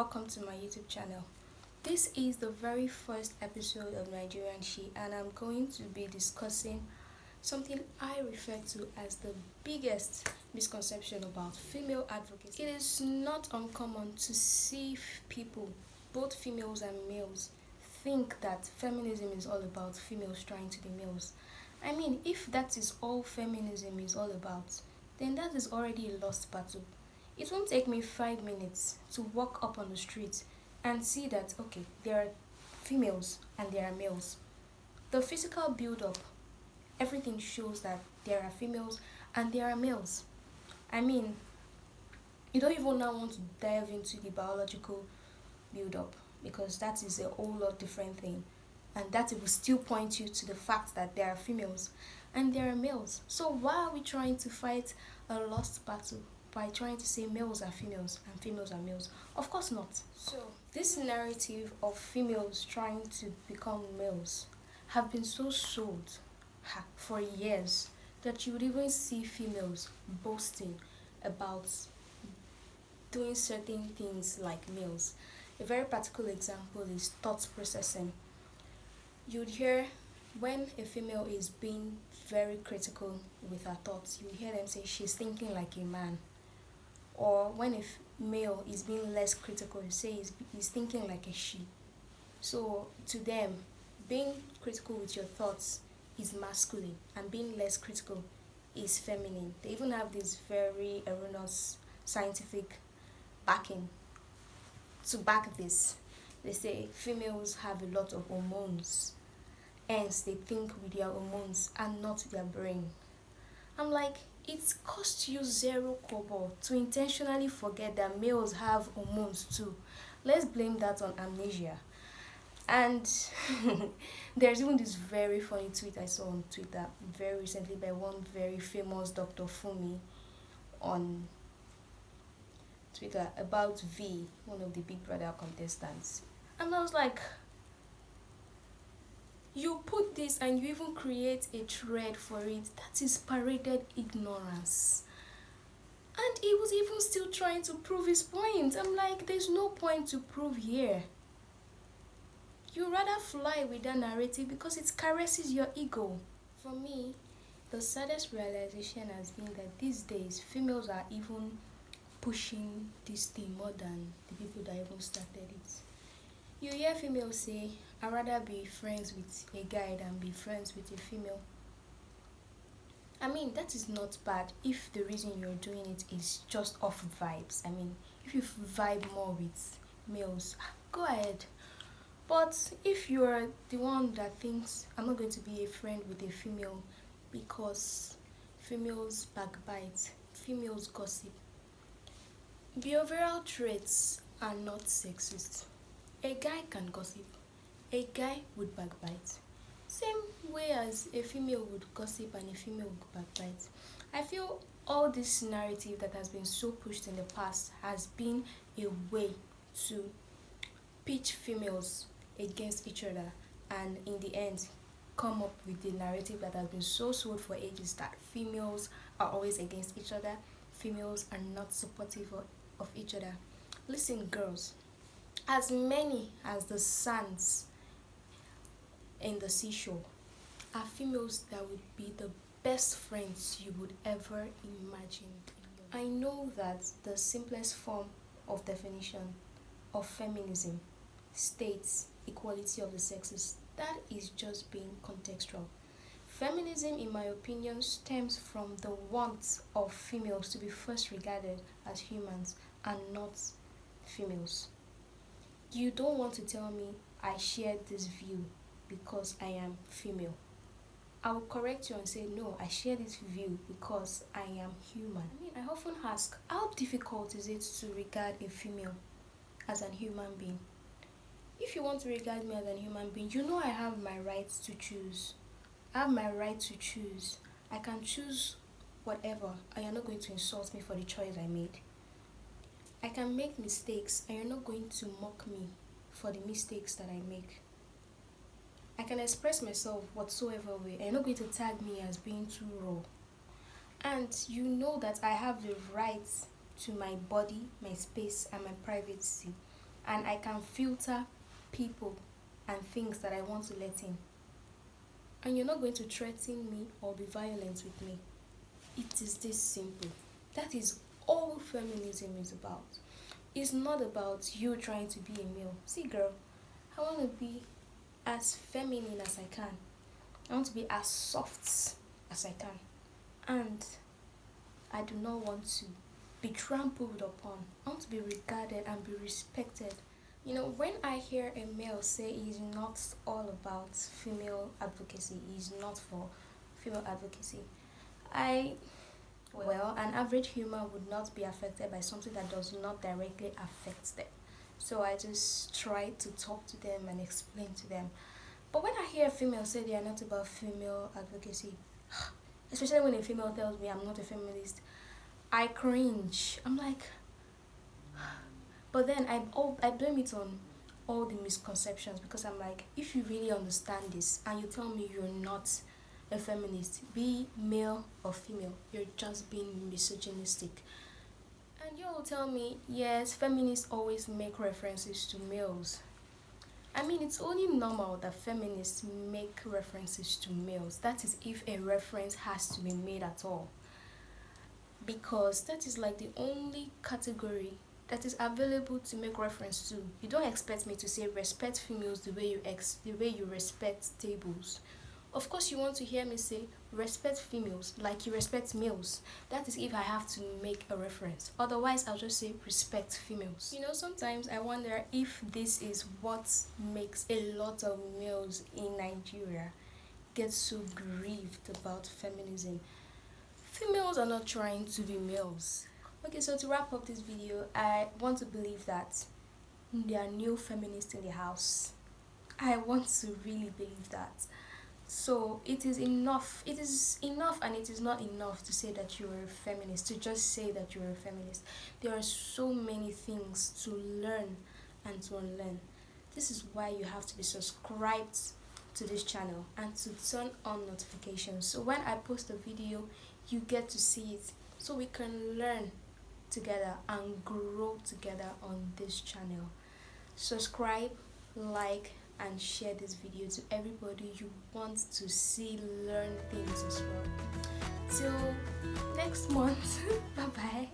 welcome to my YouTube channel. This is the very first episode of Nigerian She, and I'm going to be discussing something I refer to as the biggest misconception about female advocacy. It is not uncommon to see people, both females and males, think that feminism is all about females trying to be males. I mean, if that is all feminism is all about, then that is already a lost battle. It won't take me 5 minutes to walk up on the street and see that, okay, there are females and there are males. The physical build-up, everything shows that there are females and there are males. I mean, you don't even now want to dive into the biological build-up because that is a whole lot different thing. And that it will still point you to the fact that there are females and there are males. So why are we trying to fight a lost battle by trying to say males are females and females are males? Of course not. So this narrative of females trying to become males have been so sold for years that you would even see females boasting about doing certain things like males. A very particular example is thought processing. You'd hear when a female is being very critical with her thoughts, you hear them say she's thinking like a man. Or when a male is being less critical, you say he's thinking like a she. So to them, being critical with your thoughts is masculine and being less critical is feminine. They even have this very erroneous scientific backing to back this. They say females have a lot of hormones, hence they think with their hormones and not with their brain. I'm like, it costs you zero kobo to intentionally forget that males have hormones too. Let's blame that on amnesia. And there's even this very funny tweet I saw on Twitter very recently by one very famous Dr. Fumi on Twitter about V, one of the Big Brother contestants. And I was like, you put this and you even create a thread for it. That is paraded ignorance. And he was even still trying to prove his point. I'm like, there's no point to prove here. You rather fly with that narrative because it caresses your ego. For me, the saddest realization has been that these days females are even pushing this thing more than the people that even started it. You hear females say, I'd rather be friends with a guy than be friends with a female. I mean, that is not bad if the reason you're doing it is just off vibes. I mean, if you vibe more with males, go ahead. But if you're the one that thinks, I'm not going to be a friend with a female because females backbite, females gossip, behavioral traits are not sexist. A guy can gossip. A guy would backbite. Same way as a female would gossip and a female would backbite. I feel all this narrative that has been so pushed in the past has been a way to pitch females against each other and in the end come up with the narrative that has been so sold for ages that females are always against each other, females are not supportive of each other. Listen, girls, as many as the sands in the seashore are females that would be the best friends you would ever imagine. I know that the simplest form of definition of feminism states equality of the sexes. That is just being contextual. Feminism, in my opinion, stems from the want of females to be first regarded as humans and not females. You don't want to tell me I share this view because I am female. I will correct you and say, no, I share this view because I am human. I mean, I often ask, how difficult is it to regard a female as an human being? If you want to regard me as a human being, you know I have my right to choose. I have my right to choose. I can choose whatever, and you're not going to insult me for the choice I made. I can make mistakes, and you're not going to mock me for the mistakes that I make. I can express myself whatsoever way, and you're not going to tag me as being too raw. And you know that I have the right to my body, my space, and my privacy. and I can filter people and things that I want to let in. And you're not going to threaten me or be violent with me. It is this simple. That is all feminism is about. It's not about you trying to be a male. See, girl, I want to be as feminine as I can. I want to be as soft as I can. And I do not want to be trampled upon. I want to be regarded and be respected. You know, when I hear a male say he's not all about female advocacy, he's not for female advocacy, an average human would not be affected by something that does not directly affect them. So I just try to talk to them and explain to them. But when I hear a female say they are not about female advocacy, especially when a female tells me I'm not a feminist, I cringe. I'm like, but then I blame it on all the misconceptions, because I'm like, if you really understand this and you tell me you're not a feminist, be male or female, you're just being misogynistic. And you will tell me, yes, feminists always make references to males. I mean, it's only normal that feminists make references to males. That is if a reference has to be made at all. Because that is like the only category that is available to make reference to. You don't expect me to say respect females the way you respect tables. Of course, you want to hear me say respect females like you respect males. That is if I have to make a reference. Otherwise, I'll just say respect females. You know, sometimes I wonder if this is what makes a lot of males in Nigeria get so grieved about feminism. Females are not trying to be males. Okay, so to wrap up this video, I want to believe that there are new feminists in the house. I want to really believe that. So it is enough and it is not enough to say that you're a feminist, to just say that you're a feminist. There are so many things to learn and to unlearn. This is why you have to be subscribed to this channel and to turn on notifications. So when I post a video, you get to see it, so we can learn together and grow together on this channel. Subscribe, like, and share this video to everybody you want to see learn things as well. Till next month. Bye bye.